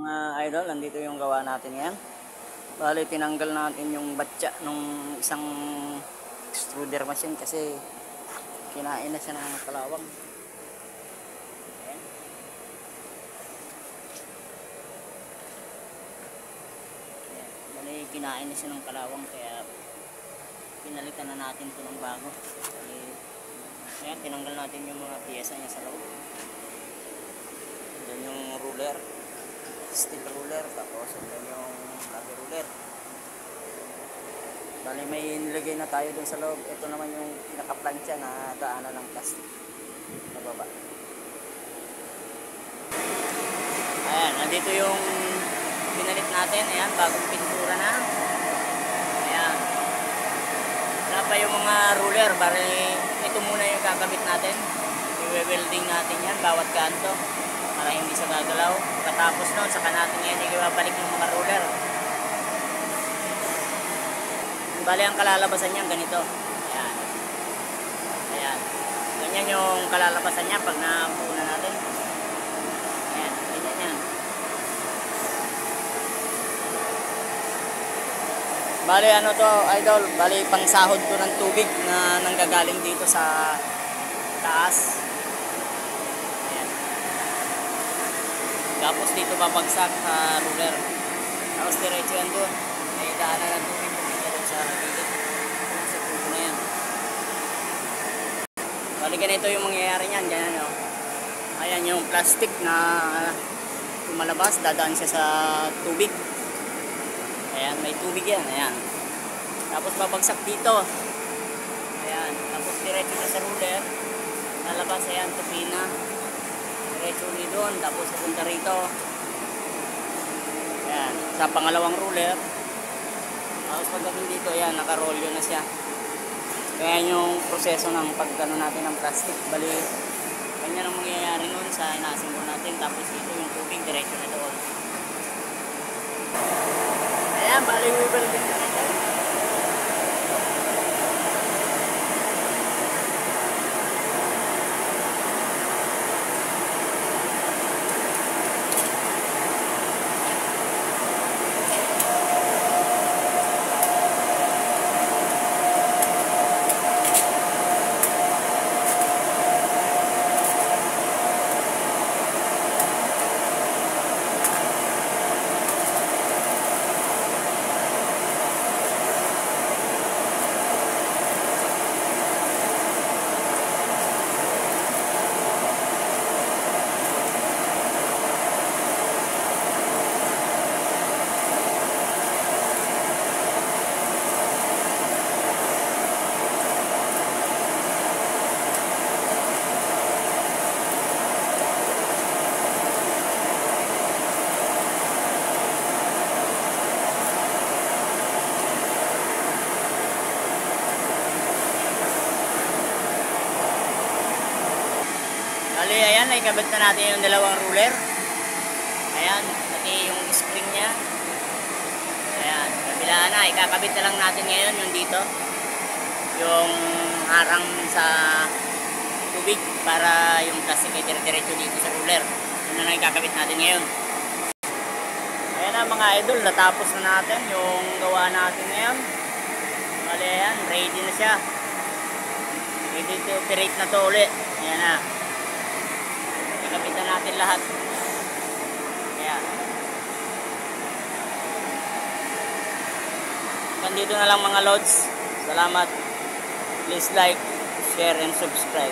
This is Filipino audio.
Mga idol, nandito yung gawa natin yan. Bali, tinanggal natin yung batya nung isang extruder machine kasi kinain na siya ng kalawang. Ayan. Ayan. Bali, kinain na siya ng kalawang kaya pinalitan na natin ito ng bago. Bali, ayan, tinanggal natin yung mga piyesa niya sa loob. Yan yung ruler, steel ruler, tapos yan yung rubber ruler. Bali, may nilagay na tayo dun sa loob. Ito naman yung pinaka-plancha na daanan ng plastic sa baba. Ayan, nandito yung pinalit natin. Ayan, bagong pintura na. Ayan. Wala pa yung mga ruler. Bali, ito muna yung kakabit natin. I-welding natin yan, bawat kanto, para hindi sa gagalaw. Katapos nun, saka natin yan ibabalik yung mga ruler. Bali, ang kalalabasan niya ganito. Ayan. Ayan. Ganyan yung kalalabasan niya pag nabuo na natin. Ayan. Ganyan yan. Bali, ano to, idol? Bali, pangsahod to ng tubig na nanggagaling dito sa taas. Ayan. Tapos dito babagsak sa ruler. Tapos diretso yan doon. May daanan ng tubig sa gilid. Sa tubo na yan. Bali, ganito yung mangyayari niyan. Ganyan, no? Ayan yung plastic na lumalabas. Dadaan siya sa tubig. Ayan, may tubig yan. Ayan. Tapos babagsak dito. Ayan. Tapos diretso na sa ruler. Lalabas, ayan, tupina. Diretso ni doon. Tapos pupunta rito. Ayan. Sa pangalawang ruler. Tapos pagdating dito, ayan, nakarolyo na siya. Kaya yung proseso ng pagkano natin ng plastic. Bali, kanya nang mangyayari nun sa inaassemble natin. Tapos dito yung tubig, diretso na doon. Ayan, bali, welding na ito. Bali, ayan, naikabit na natin yung dalawang ruler. Ayan, pati yung spring niya. Ayan, kabilaan na. Ikakabit na lang natin ngayon yung dito. Yung harang sa tubig para yung plastic ay dire-diretso dito sa ruler. Yun na lang ikakabit natin ngayon. Ayan na mga idol, natapos na natin yung gawa natin ngayon. Bali, ayan, ready na siya. Ready to operate na to ulit. Ayan na. Kapitan natin lahat. Ayan. Nandito na lang mga lods. Salamat. Please like, share, and subscribe.